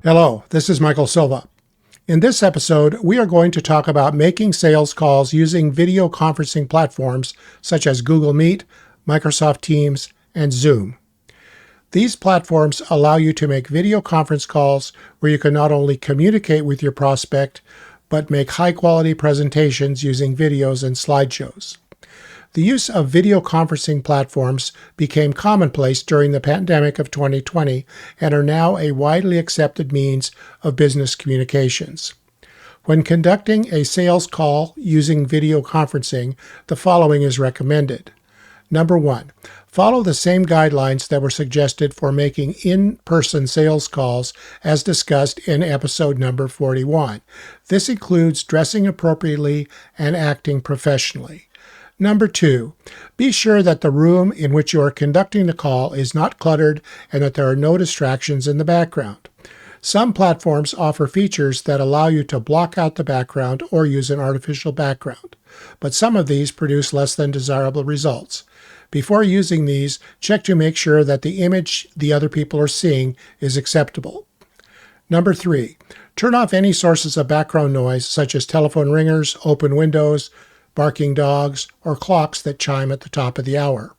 Hello, this is Michael Silva. In this episode, we are going to talk about making sales calls using video conferencing platforms such as Google Meet, Microsoft Teams, and Zoom. These platforms allow you to make video conference calls where you can not only communicate with your prospect, but make high-quality presentations using videos and slideshows. The use of video conferencing platforms became commonplace during the pandemic of 2020 and are now a widely accepted means of business communications. When conducting a sales call using video conferencing, the following is recommended. Number 1, follow the same guidelines that were suggested for making in-person sales calls as discussed in episode number 41. This includes dressing appropriately and acting professionally. Number 2, be sure that the room in which you are conducting the call is not cluttered and that there are no distractions in the background. Some platforms offer features that allow you to block out the background or use an artificial background, but some of these produce less than desirable results. Before using these, check to make sure that the image the other people are seeing is acceptable. Number 3, turn off any sources of background noise such as telephone ringers, open windows, barking dogs, or clocks that chime at the top of the hour.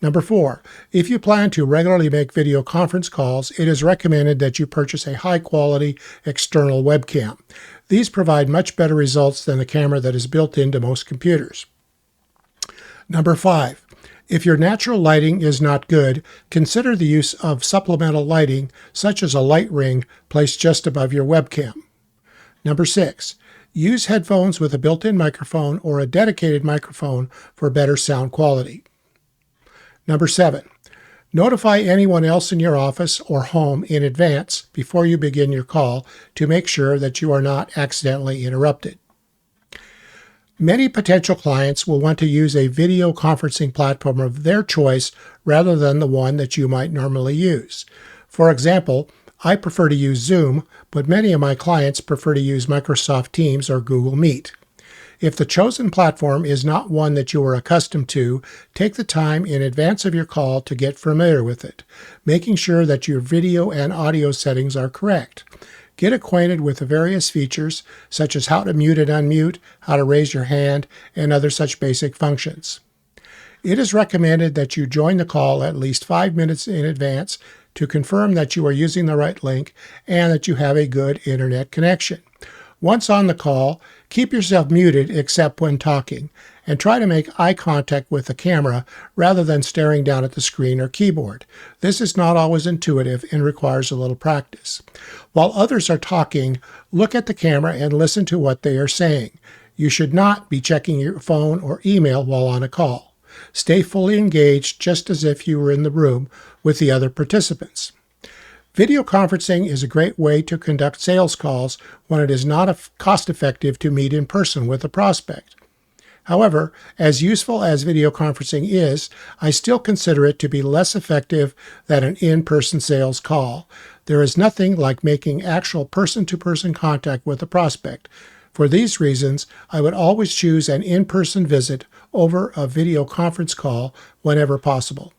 Number 4, if you plan to regularly make video conference calls, it is recommended that you purchase a high-quality external webcam. These provide much better results than the camera that is built into most computers. Number 5, if your natural lighting is not good, consider the use of supplemental lighting, such as a light ring placed just above your webcam. Number 6, use headphones with a built-in microphone or a dedicated microphone for better sound quality. Number 7, notify anyone else in your office or home in advance before you begin your call to make sure that you are not accidentally interrupted. Many potential clients will want to use a video conferencing platform of their choice rather than the one that you might normally use. For example, I prefer to use Zoom, but many of my clients prefer to use Microsoft Teams or Google Meet. If the chosen platform is not one that you are accustomed to, take the time in advance of your call to get familiar with it, making sure that your video and audio settings are correct. Get acquainted with the various features, such as how to mute and unmute, how to raise your hand, and other such basic functions. It is recommended that you join the call at least 5 minutes in advance to confirm that you are using the right link and that you have a good internet connection. Once on the call, keep yourself muted except when talking, and try to make eye contact with the camera rather than staring down at the screen or keyboard. This is not always intuitive and requires a little practice. While others are talking, look at the camera and listen to what they are saying. You should not be checking your phone or email while on a call. Stay fully engaged just as if you were in the room with the other participants. Video conferencing is a great way to conduct sales calls when it is not cost-effective to meet in person with a prospect. However, as useful as video conferencing is, I still consider it to be less effective than an in-person sales call. There is nothing like making actual person-to-person contact with a prospect. For these reasons, I would always choose an in-person visit over a video conference call whenever possible.